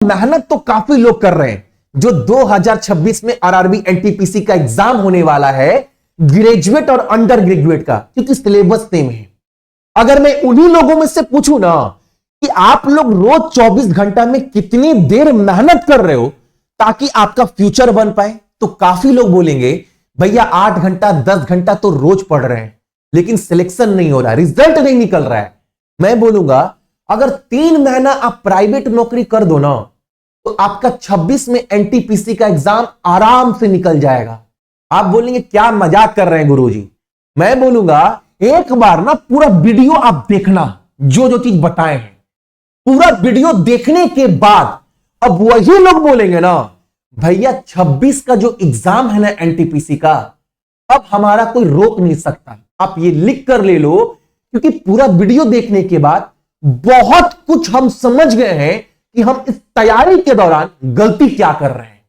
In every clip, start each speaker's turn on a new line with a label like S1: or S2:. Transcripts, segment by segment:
S1: मेहनत तो काफी लोग कर रहे हैं। जो 2026 में आरआरबी एनटीपीसी का एग्जाम होने वाला है, ग्रेजुएट और अंडर ग्रेजुएट का, क्योंकि सिलेबस सेम है। अगर मैं उन्हीं लोगों में से पूछूं ना कि आप लोग रोज 24 घंटा में कितनी देर मेहनत कर रहे हो ताकि आपका फ्यूचर बन पाए, तो काफी लोग बोलेंगे भैया 8 घंटा 10 घंटा तो रोज पढ़ रहे हैं, लेकिन सिलेक्शन नहीं हो रहा, रिजल्ट नहीं निकल रहा है। मैं बोलूंगा अगर 3 महीना आप प्राइवेट नौकरी कर दो ना, तो आपका 26 में एनटीपीसी का एग्जाम आराम से निकल जाएगा। आप बोलेंगे क्या मजाक कर रहे हैं गुरुजी। मैं बोलूंगा एक बार ना पूरा वीडियो आप देखना, जो जो चीज बताए हैं पूरा वीडियो देखने के बाद अब वही लोग बोलेंगे ना भैया 26 का जो एग्जाम है ना एनटीपीसी का, अब हमारा कोई रोक नहीं सकता। आप ये लिख कर ले लो, क्योंकि पूरा वीडियो देखने के बाद बहुत कुछ हम समझ गए हैं कि हम इस तैयारी के दौरान गलती क्या कर रहे हैं।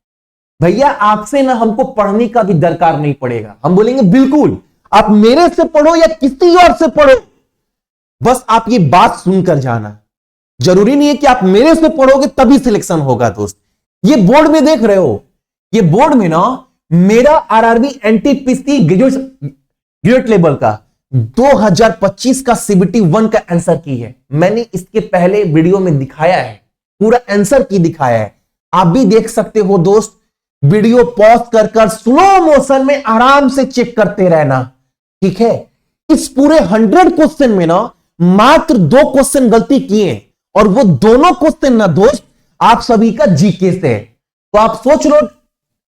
S1: भैया आपसे ना हमको पढ़ने का भी दरकार नहीं पड़ेगा। हम बोलेंगे बिल्कुल आप मेरे से पढ़ो या किसी और से पढ़ो, बस आप ये बात सुनकर जाना। जरूरी नहीं है कि आप मेरे से पढ़ोगे तभी सिलेक्शन होगा। दोस्त ये बोर्ड में देख रहे हो, ये बोर्ड में ना मेरा आरआरबी एनटीपीसी ग्रेजुएट लेवल का 2025 का सीबीटी 1 का आंसर की है। मैंने इसके पहले वीडियो में दिखाया है, पूरा आंसर की दिखाया है, आप भी देख सकते हो। दोस्त वीडियो पॉज कर स्लो मोशन में आराम से चेक करते रहना, ठीक है। इस पूरे 100 क्वेश्चन में ना मात्र 2 क्वेश्चन गलती किए, और वो दोनों क्वेश्चन ना दोस्त आप सभी का जीके से है। तो आप सोच लो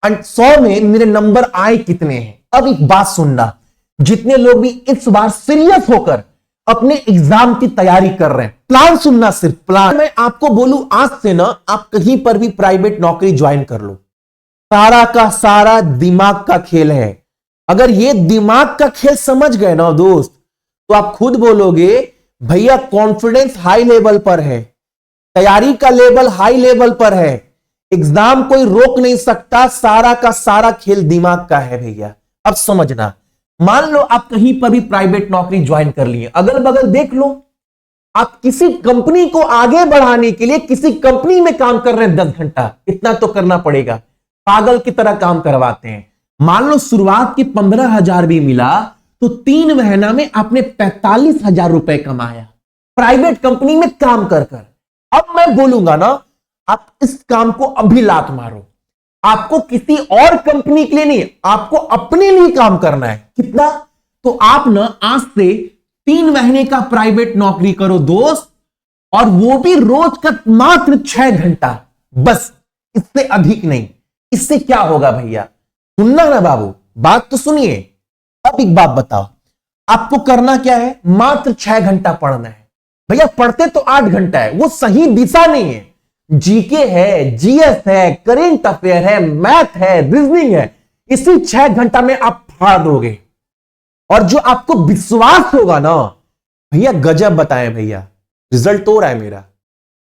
S1: 100 में मेरे नंबर आए कितने हैं। अब एक बात सुनना, जितने लोग भी इस बार सीरियस होकर अपने एग्जाम की तैयारी कर रहे हैं, प्लान सुनना, सिर्फ प्लान। मैं आपको बोलूं आज से ना आप कहीं पर भी प्राइवेट नौकरी ज्वाइन कर लो, सारा का सारा दिमाग का खेल है। अगर ये दिमाग का खेल समझ गए ना दोस्त, तो आप खुद बोलोगे भैया कॉन्फिडेंस हाई लेवल पर है, तैयारी का लेवल हाई लेवल पर है, एग्जाम कोई रोक नहीं सकता, सारा का सारा खेल दिमाग का है भैया। अब समझना, मान लो आप कहीं पर भी प्राइवेट नौकरी ज्वाइन कर लिए, अगल बगल देख लो, आप किसी कंपनी को आगे बढ़ाने के लिए किसी कंपनी में काम कर रहे हैं 10 घंटा, इतना तो करना पड़ेगा, पागल की तरह काम करवाते हैं। मान लो शुरुआत की 15,000 भी मिला, तो 3 महीना में आपने 45,000 रुपए कमाया प्राइवेट कंपनी में काम कर कर। अब मैं बोलूंगा ना आप इस काम को अभी लात मारो, आपको किसी और कंपनी के लिए नहीं, आपको अपने लिए काम करना है। कितना? तो आप ना आज से 3 महीने का प्राइवेट नौकरी करो दोस्त, और वो भी रोज का मात्र 6 घंटा, बस, इससे अधिक नहीं। इससे क्या होगा भैया, सुनना ना बाबू, बात तो सुनिए। अब एक बात बताओ, आपको करना क्या है, मात्र 6 घंटा पढ़ना है। भैया पढ़ते तो 8 घंटा है, वो सही दिशा नहीं है। जीके है, जीएस है, करेंट अफेयर है, मैथ है, रीजनिंग है, इसी 6 घंटा में आप फाड़ दोगे। और जो आपको विश्वास होगा ना भैया, गजब बताएं भैया, रिजल्ट हो रहा है, मेरा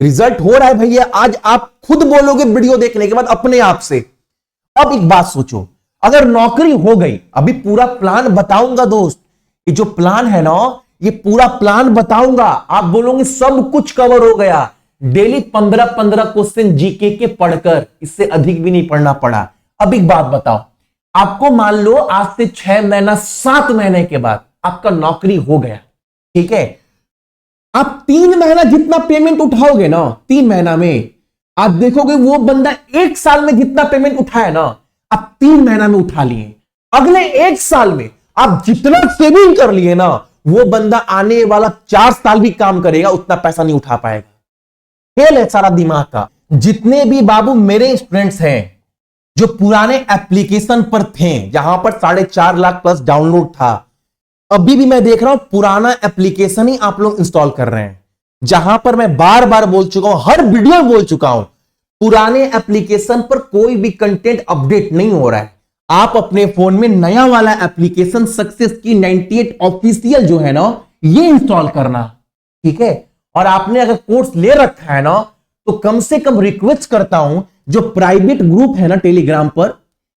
S1: रिजल्ट हो रहा है भैया। आज आप खुद बोलोगे वीडियो देखने के बाद अपने आप से। अब एक बात सोचो, अगर नौकरी हो गई, अभी पूरा प्लान बताऊंगा दोस्त, ये जो प्लान है ना, ये पूरा प्लान बताऊंगा, आप बोलोगे सब कुछ कवर हो गया। डेली 15-15 क्वेश्चन जीके के पढ़कर, इससे अधिक भी नहीं पढ़ना पड़ा। अब एक बात बताओ, आपको मान लो आज से 6 महीना 7 महीने के बाद आपका नौकरी हो गया, ठीक है। आप 3 महीना जितना पेमेंट उठाओगे ना, 3 महीना में आप देखोगे वो बंदा 1 साल में जितना पेमेंट उठाया ना, आप 3 महीना में उठा लिए। अगले 1 साल में आप जितना सेविंग कर लिए ना, वो बंदा आने वाला 4 साल भी काम करेगा, उतना पैसा नहीं उठा पाएगा। खेल है सारा दिमाग का। जितने भी बाबू मेरे स्टूडेंट्स हैं जो पुराने एप्लीकेशन पर थे, जहां पर 4.5 लाख प्लस डाउनलोड था, अभी भी मैं देख रहा हूं पुराना एप्लीकेशन ही आप लोग इंस्टॉल कर रहे हैं। जहां पर मैं बार बार बोल चुका हूं, हर वीडियो में बोल चुका हूं, पुराने एप्लीकेशन पर कोई भी कंटेंट अपडेट नहीं हो रहा है। आप अपने फोन में नया वाला एप्लीकेशन सक्सेस की 98 ऑफिशियल जो है ना, ये इंस्टॉल करना, ठीक है। और आपने अगर कोर्स ले रखा है ना, तो कम से कम रिक्वेस्ट करता हूं, जो प्राइवेट ग्रुप है ना टेलीग्राम पर,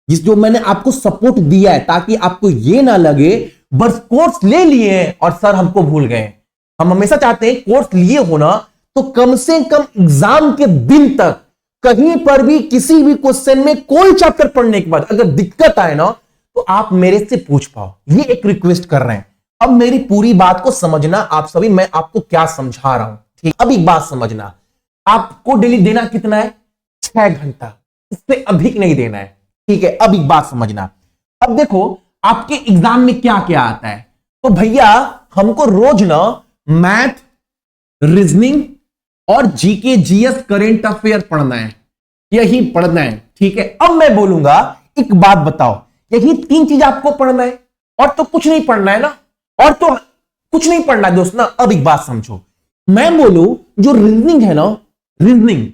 S1: जो मैंने आपको सपोर्ट दिया है, ताकि आपको ये ना लगे बस कोर्स ले लिए और सर हमको भूल गए। हम हमेशा चाहते हैं कोर्स लिए हो ना, तो कम से कम एग्जाम के दिन तक कहीं पर भी किसी भी क्वेश्चन में कोई चैप्टर पढ़ने के बाद अगर दिक्कत आए ना तो आप मेरे से पूछ पाओ, ये एक रिक्वेस्ट कर रहे हैं। अब मेरी पूरी बात को समझना आप सभी, मैं आपको क्या समझा रहा हूं, ठीक। अब एक बात समझना, आपको डेली देना कितना है, 6 घंटा, इससे अधिक नहीं देना है, ठीक है। अब एक बात समझना, अब देखो आपके एग्जाम में क्या क्या आता है। तो भैया हमको रोज ना मैथ, रीजनिंग और जीके जीएस करेंट अफेयर पढ़ना है, यही पढ़ना है, ठीक है। अब मैं बोलूंगा एक बात बताओ, यही 3 चीज आपको पढ़ना है और तो कुछ नहीं पढ़ना है ना, और तो कुछ नहीं पढ़ना है दोस्त ना। अब एक बात समझो, मैं बोलूं जो रीजनिंग है ना, रीजनिंग,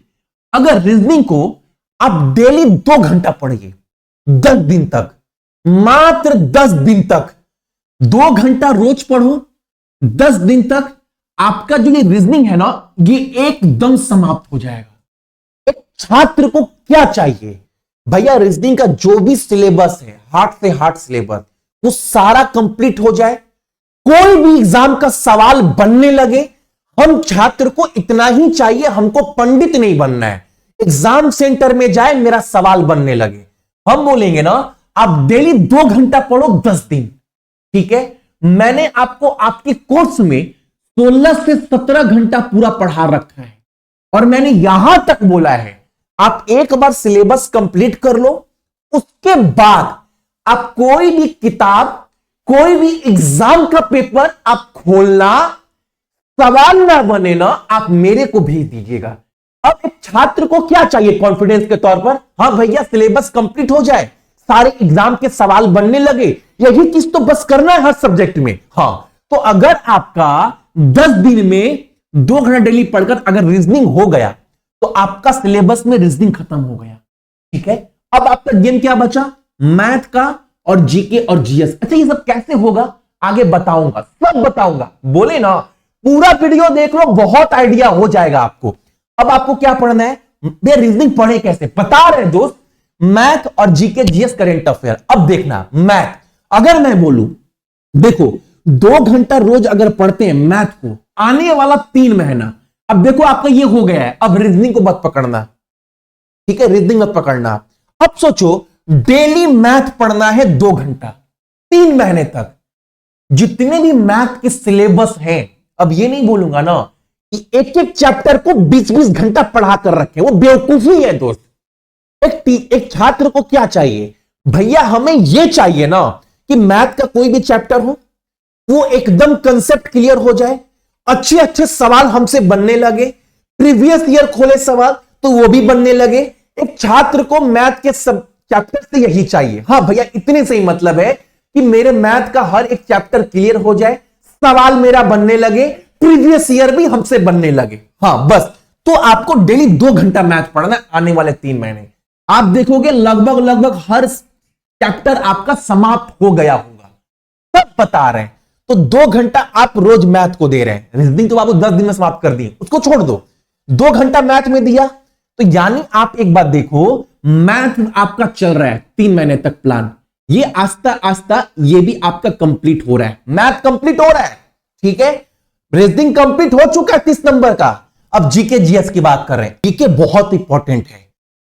S1: अगर रीजनिंग को आप डेली 2 घंटा पढ़िए 10 दिन तक, मात्र 10 दिन तक 2 घंटा रोज पढ़ो, 10 दिन तक आपका जो ये रीजनिंग है ना ये एकदम समाप्त हो जाएगा। एक छात्र को क्या चाहिए भैया, रीजनिंग का जो भी सिलेबस है, हार्ड से हार्ड सिलेबस, वो सारा कंप्लीट हो जाए, कोई भी एग्जाम का सवाल बनने लगे। हम छात्र को इतना ही चाहिए, हमको पंडित नहीं बनना है, एग्जाम सेंटर में जाए मेरा सवाल बनने लगे। हम बोलेंगे ना आप डेली 2 घंटा पढ़ो 10 दिन, ठीक है। मैंने आपको आपके कोर्स में 16 से 17 घंटा पूरा पढ़ा रखा है और मैंने यहां तक बोला है आप एक बार सिलेबस कंप्लीट कर लो, उसके बाद आप कोई भी किताब, कोई भी एग्जाम का पेपर आप खोलना, सवाल ना बने ना आप मेरे को भेज दीजिएगा। अब एक छात्र को क्या चाहिए कॉन्फिडेंस के तौर पर, हाँ भैया सिलेबस कंप्लीट हो जाए, सारे एग्जाम के सवाल बनने लगे, यही चीज तो बस करना है हर सब्जेक्ट में। हाँ तो अगर आपका 10 दिन में 2 घंटा डेली पढ़कर अगर रीजनिंग हो गया तो आपका सिलेबस में रीजनिंग खत्म हो गया, ठीक है। अब आपका गेम क्या बचा, मैथ का और जीके और जीएस। अच्छा ये सब कैसे होगा आगे बताऊंगा, सब बताऊंगा, बोले ना पूरा वीडियो देख लो, बहुत आइडिया हो जाएगा आपको। अब आपको क्या पढ़ना है, ये रीजनिंग पढ़े कैसे बता रहे हैं दोस्त, मैथ और जीके जीएस करेंट अफेयर। अब देखना मैथ, अगर मैं बोलूं देखो 2 घंटा रोज अगर पढ़ते हैं मैथ को, आने वाला 3 महीना, अब देखो आपका ये हो गया है, अब रीजनिंग को मत पकड़ना, ठीक है, रीजनिंग मत पकड़ना। अब सोचो डेली मैथ पढ़ना है 2 घंटा 3 महीने तक, जितने भी मैथ के सिलेबस हैं, अब ये नहीं बोलूंगा ना कि एक एक चैप्टर को 20-20 घंटा पढ़ा कर रखे, वो बेवकूफी है दोस्त। एक छात्र को क्या चाहिए भैया, हमें यह चाहिए ना कि मैथ का कोई भी चैप्टर हो वो एकदम कंसेप्ट क्लियर हो जाए, अच्छे अच्छे सवाल हमसे बनने लगे, प्रीवियस ईयर खोले सवाल तो वो भी बनने लगे। एक छात्र को मैथ के सब चैप्टर से यही चाहिए, हाँ भैया इतने से ही मतलब है कि मेरे मैथ का हर एक चैप्टर क्लियर हो जाए, सवाल मेरा बनने लगे, प्रीवियस ईयर भी हमसे बनने लगे, हाँ बस। तो आपको डेली 2 घंटा मैथ पढ़ना आने वाले 3 महीने, आप देखोगे लगभग हर चैप्टर आपका समाप्त हो गया होगा, सब बता रहे हैं। तो 2 घंटा आप रोज मैथ को दे रहे हैं, रीजनिंग तो आपको 10 दिन में समाप्त कर दिए, उसको छोड़ दो, 2 घंटा मैथ में दिया, तो यानी आप एक बात देखो, मैथ आपका चल रहा है 3 महीने तक प्लान, ये आस्ता आस्ता ये भी आपका कंप्लीट हो रहा है, मैथ कंप्लीट हो रहा है, ठीक है, रीजनिंग कंप्लीट हो चुका है 30 नंबर का। अब जीके जीएस की बात कर रहे हैं, जीके बहुत इंपॉर्टेंट है।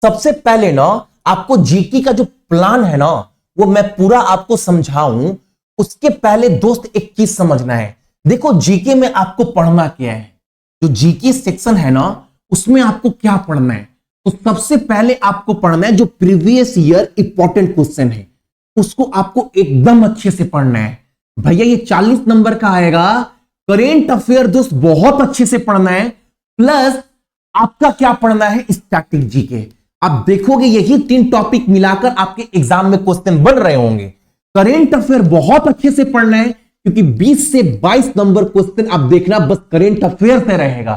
S1: सबसे पहले ना आपको जीके का जो प्लान है ना वो मैं पूरा आपको समझाऊं, उसके पहले दोस्त एक चीज समझना है। देखो जीके में आपको पढ़ना क्या है, जो जीके सेक्शन है ना उसमें आपको क्या पढ़ना है, तो सबसे पहले आपको पढ़ना है जो प्रीवियस ईयर इंपॉर्टेंट क्वेश्चन है उसको आपको एकदम अच्छे से पढ़ना है। भैया ये 40 नंबर का आएगा, करेंट अफेयर दोस्त बहुत अच्छे से पढ़ना है, प्लस आपका क्या पढ़ना है स्टैटिक जीके। आप देखोगे यही 3 टॉपिक मिलाकर आपके एग्जाम में क्वेश्चन बन रहे होंगे। करेंट अफेयर बहुत अच्छे से पढ़ना है क्योंकि 20 से 22 नंबर क्वेश्चन आप देखना बस करेंट अफेयर से रहेगा।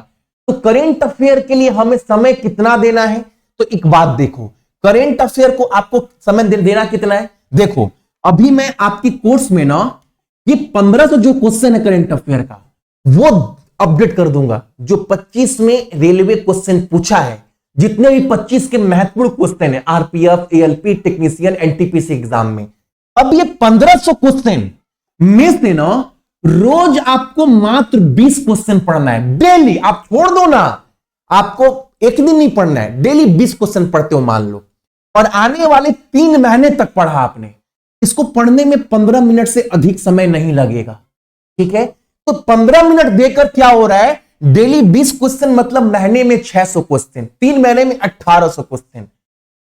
S1: तो करेंट अफेयर के लिए हमें समय कितना देना है, तो एक बात देखो, करेंट अफेयर को आपको समय देना कितना है। देखो अभी मैं आपकी कोर्स में ना ये 1500 जो क्वेश्चन है करेंट अफेयर का वो अपडेट कर दूंगा। जो 25 में रेलवे क्वेश्चन पूछा है, जितने भी 25 के महत्वपूर्ण क्वेश्चन है RPF, ALP, technician, NTPC exam में, अब ये 1500 क्वेश्चन में से ना रोज आपको मात्र 20 क्वेश्चन पढ़ना है डेली। आप छोड़ दो ना, आपको एक दिन नहीं पढ़ना है, डेली 20 क्वेश्चन पढ़ते हो मान लो, और आने वाले 3 महीने तक पढ़ा आपने, इसको पढ़ने में 15 मिनट से अधिक समय नहीं लगेगा। ठीक है, तो 15 मिनट देकर क्या हो रहा है, डेली 20 क्वेश्चन मतलब महीने में 600 क्वेश्चन, 3 महीने में 1800 क्वेश्चन,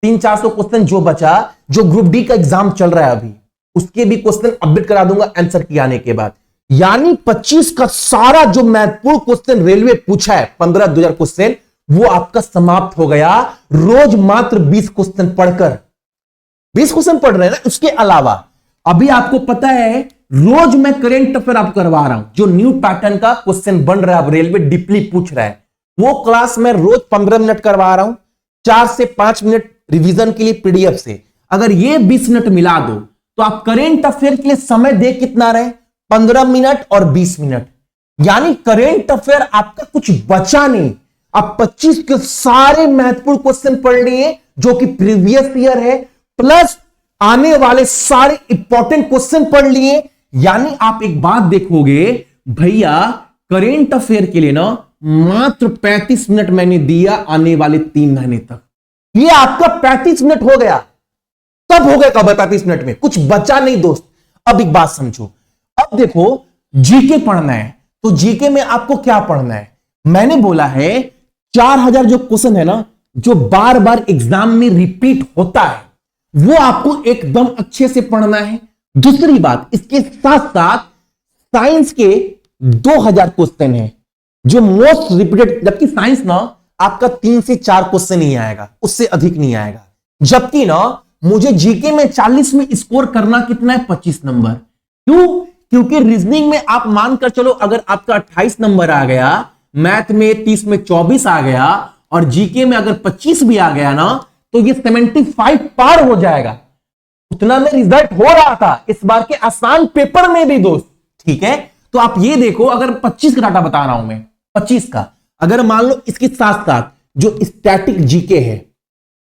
S1: 300-400 क्वेश्चन जो बचा, जो ग्रुप डी का एग्जाम चल रहा है अभी, उसके भी क्वेश्चन अपडेट करा दूंगा आंसर की आने के बाद। यानी 25 का सारा जो महत्वपूर्ण क्वेश्चन रेलवे पूछा है, 15-2000 क्वेश्चन, वो आपका समाप्त हो गया रोज मात्र 20 क्वेश्चन पढ़कर। 20 क्वेश्चन पढ़ रहे हैं ना, उसके अलावा अभी आपको पता है रोज मैं करंट अफेयर आप करवा रहा हूं, जो न्यू पैटर्न का क्वेश्चन बन रहा है, अब रेलवे डीपली पूछ रहा है, वो क्लास मैं रोज 15 मिनट करवा रहा हूं, 4 से 5 मिनट रिवीजन के लिए पीडीएफ से। अगर ये 20 मिनट मिला दो तो आप करेंट अफेयर के लिए समय दे कितना रहे, 15 मिनट और 20 मिनट, यानी करेंट अफेयर आपका कुछ बचा नहीं। आप 25 के सारे महत्वपूर्ण क्वेश्चन पढ़ लिए जो कि प्रीवियस ईयर है, प्लस आने वाले सारे इंपॉर्टेंट क्वेश्चन पढ़ लिए। यानी आप एक बात देखोगे भैया, करेंट अफेयर के लिए ना मात्र 35 मिनट मैंने दिया आने वाले 3 महीने तक। ये आपका 35 मिनट हो गया। तब हो गया कब? 35 मिनट में कुछ बचा नहीं दोस्त। अब एक बात समझो, अब देखो जीके पढ़ना है, तो जीके में आपको क्या पढ़ना है, मैंने बोला है 4000 जो क्वेश्चन है ना, जो बार बार एग्जाम में रिपीट होता है, वो आपको एकदम अच्छे से पढ़ना है। दूसरी बात, इसके साथ साथ साइंस के 2000 क्वेश्चन है जो मोस्ट रिपीटेड, जबकि साइंस ना आपका 3 से 4 क्वेश्चन ही आएगा, उससे अधिक नहीं आएगा। जबकि ना मुझे जीके में 40 में स्कोर करना कितना है, 25 नंबर। क्यों? क्योंकि रीजनिंग में आप मानकर चलो अगर आपका 28 नंबर आ गया, मैथ में 30 में 24 आ गया, और जीके में अगर 25 भी आ गया ना, तो ये 75 पार हो जाएगा। उतना में रिजल्ट हो रहा था इस बार के आसान पेपर में भी दोस्त। ठीक है, तो आप ये देखो, अगर 25 का डाटा बता रहा हूं मैं, 25 का, अगर मान लो इसके साथ साथ जो स्टैटिक जीके है,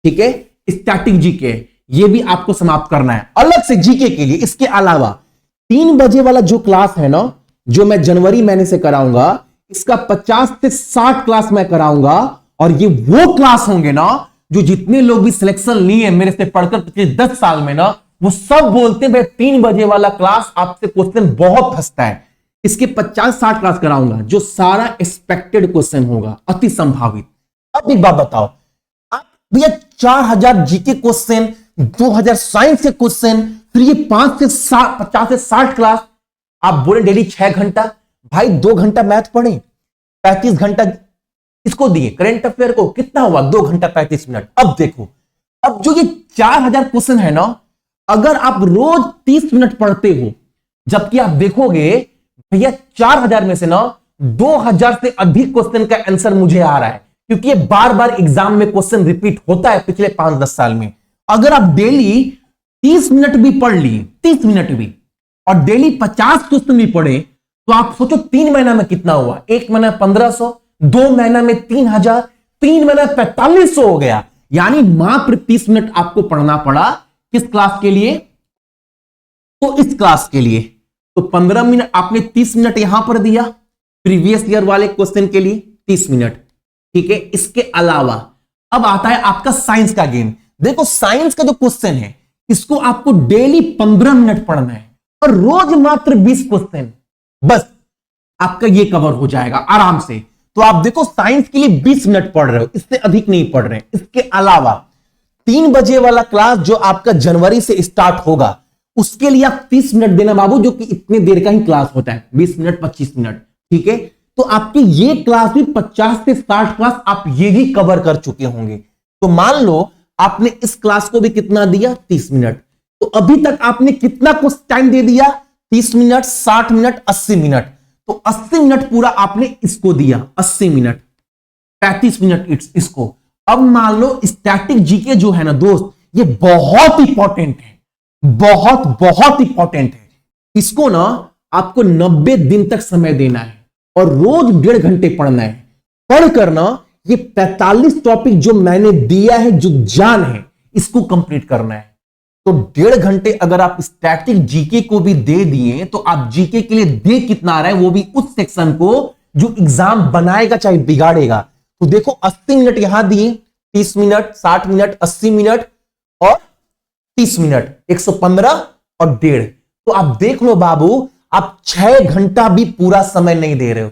S1: ठीक है, स्टैटिक जीके, ये भी आपको समाप्त करना है अलग से जीके के लिए। इसके अलावा 3 बजे वाला जो क्लास है ना, जो मैं जनवरी महीने से कराऊंगा, इसका 50 से 60 क्लास मैं कराऊंगा, और ये वो क्लास होंगे ना जो जितने लोग भी सिलेक्शन लिए मेरे से पढ़कर पिछले 10 साल में ना, वो सब बोलते हैं भाई 3 बजे वाला क्लास आपसे क्वेश्चन बहुत फंसता है। इसके 50-60 क्लास कराऊंगा, जो सारा एक्सपेक्टेड क्वेश्चन होगा, अति संभावित। अब एक बात बताओ, आप भैया 4000 जीके क्वेश्चन, 2000 साइंस के क्वेश्चन, फिर ये 50 से 60 क्लास, आप बोले डेली 6 घंटा, भाई 2 घंटा मैथ पढ़े, 35 घंटा इसको दिए करंट अफेयर को, कितना हुआ 2 घंटा 35 मिनट। अब देखो, अब जो ये 4000 क्वेश्चन है ना, अगर आप रोज 30 मिनट पढ़ते हो, जबकि आप देखोगे भैया 4000 में से ना 2000 से अधिक क्वेश्चन का आंसर मुझे आ रहा है, क्योंकि ये बार बार एग्जाम में क्वेश्चन रिपीट होता है पिछले 5-10 साल में। अगर आप डेली 30 मिनट भी पढ़ लिए, 30 मिनट भी, और डेली 50 क्वेश्चन भी पढ़े, तो आप सोचो 3 महीना में कितना हुआ, 1 महीना 1500, 2 महीना में 3000, 3 महीना 4500 हो गया। यानी मात्र 30 मिनट आपको पढ़ना पड़ा, किस क्लास के लिए, तो इस क्लास के लिए। तो 15 मिनट आपने 30 मिनट यहां पर दिया, प्रीवियस ईयर वाले क्वेश्चन के लिए 30 मिनट। ठीक है, इसके अलावा अब आता है आपका साइंस का गेम। देखो साइंस का जो क्वेश्चन है, इसको आपको डेली 15 मिनट पढ़ना है, और रोज मात्र 20 क्वेश्चन, बस आपका ये कवर हो जाएगा आराम से। तो आप देखो साइंस के लिए 20 मिनट पढ़ रहे हो, इससे अधिक नहीं पढ़ रहे। इसके अलावा 3 बजे वाला क्लास जो आपका जनवरी से स्टार्ट होगा, उसके लिए आप 30 मिनट देना बाबू, जो कि इतने देर का ही क्लास होता है, 20 मिनट 25 मिनट। ठीक है, तो आपकी ये क्लास भी 50 से 60 क्लास आप ये भी कवर कर चुके होंगे। तो मान लो आपने इस क्लास को भी कितना दिया, 30 मिनट। तो अभी तक आपने कितना कुछ टाइम दे दिया, 30 मिनट, 60 मिनट, 80 मिनट। तो 80 मिनट पूरा आपने इसको दिया, 80 मिनट, 35 मिनट इसको। अब मान लो स्टैटिक जीके जो है ना दोस्त, ये बहुत इंपॉर्टेंट है, बहुत बहुत इंपॉर्टेंट है। इसको ना आपको 90 दिन तक समय देना है, और रोज 1.5 घंटे पढ़ना है। पढ़कर ना ये 45 टॉपिक जो मैंने दिया है, जो जान है, इसको कंप्लीट करना है। तो 1.5 घंटे अगर आप स्टैटिक जीके को भी दे दिए, तो आप जीके के लिए दे कितना आ रहा है, वो भी उस सेक्शन को जो एग्जाम बनाएगा चाहे बिगाड़ेगा। तो तो देखो 80 मिनट यहां दिए, 30 मिनट, 60 मिनट, 80 मिनट और 30 मिनट, 115 और 1.5। तो आप देख लो बाबू, आप 6 घंटा भी पूरा समय नहीं दे रहे हो।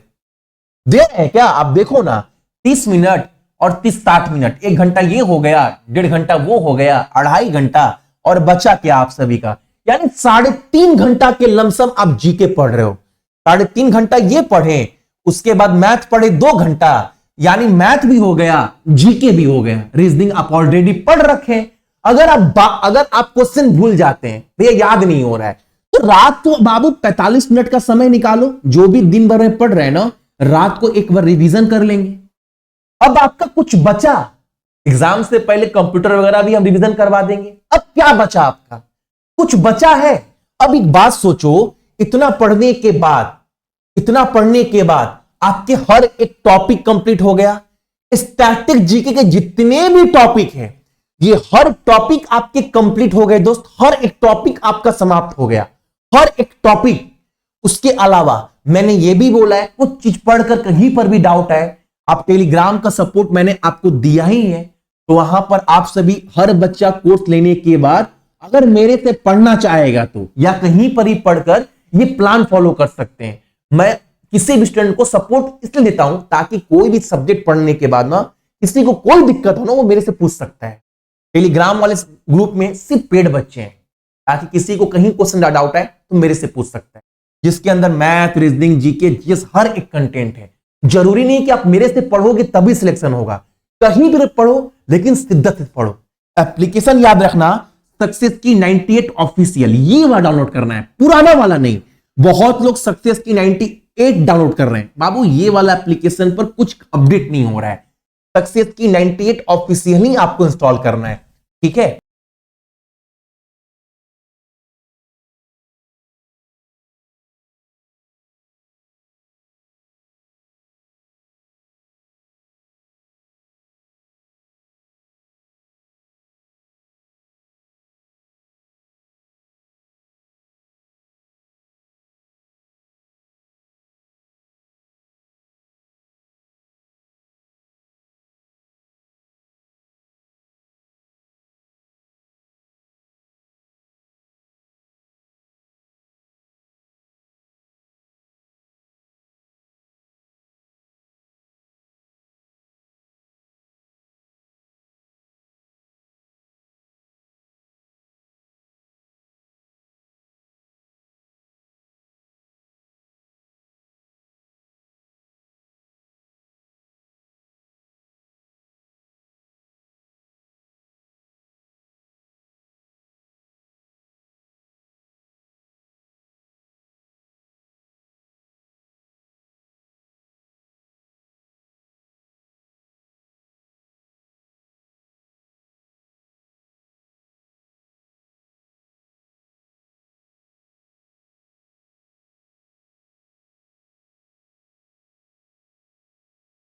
S1: दे रहे हैं क्या? आप देखो ना, 30 मिनट और 60 मिनट, 1 घंटा ये हो गया, 1.5 घंटा वो हो गया, 2.5 घंटा, और बचा क्या आप सभी का? यानी 3.5 घंटा के लमसम आप जीके पढ़ रहे हो। 3.5 घंटा ये पढ़े, उसके बाद मैथ पढ़े 2 घंटा, यानी मैथ भी हो गया, जीके भी हो गया, रीजनिंग आप ऑलरेडी पढ़ रखे। अगर आप क्वेश्चन भूल जाते हैं, भैया याद नहीं हो रहा है, तो रात को बाबू 45 मिनट का समय निकालो, जो भी दिन भर में पढ़ रहे हैं ना, रात को एक बार रिवीजन कर लेंगे। अब आपका कुछ बचा, एग्जाम से पहले कंप्यूटर वगैरह भी हम रिवीजन करवा देंगे। अब क्या बचा आपका? कुछ बचा है। अब एक बात सोचो, इतना पढ़ने के बाद आपके हर एक टॉपिक कंप्लीट हो गया। स्टैटिक जीके के जितने भी टॉपिक हैं, ये हर टॉपिक आपके कंप्लीट हो गए दोस्त। हर एक टॉपिक आपका समाप्त हो गया, हर एक टॉपिक। उसके अलावा मैंने ये भी बोला है, कुछ चीज पढ़कर कहीं पर भी डाउट है, आप टेलीग्राम का सपोर्ट मैंने आपको दिया ही है, तो वहां पर आप सभी, हर बच्चा कोर्स लेने के बाद अगर मेरे से पढ़ना चाहेगा तो, या कहीं पर ही पढ़कर ये प्लान फॉलो कर सकते हैं। मैं किसी भी स्टूडेंट को सपोर्ट इसलिए देता हूं ताकि कोई भी सब्जेक्ट पढ़ने के बाद ना किसी को कोई दिक्कत हो ना, वो मेरे से पूछ सकता है। टेलीग्राम वाले ग्रुप में सिर्फ पेड बच्चे हैं, ताकि किसी को कहीं क्वेश्चन डाउट है तो मेरे से पूछ सकता है, जिसके अंदर मैथ, रीजनिंग, जीके, जीएस हर एक कंटेंट है। जरूरी नहीं कि आप मेरे से पढ़ोगे तभी सिलेक्शन होगा, कहीं भी पढ़ो लेकिन शिद्दत से पढ़ो। एप्लीकेशन याद रखना, सक्सेस की 98 ऑफिशियल, ये वाला डाउनलोड करना है, पुराना वाला नहीं। बहुत लोग सक्सेस की 98 डाउनलोड कर रहे हैं, बाबू ये वाला एप्लीकेशन पर कुछ अपडेट नहीं हो रहा है। सक्सेस की 98 ऑफिशियल ही आपको इंस्टॉल करना है, ठीक है।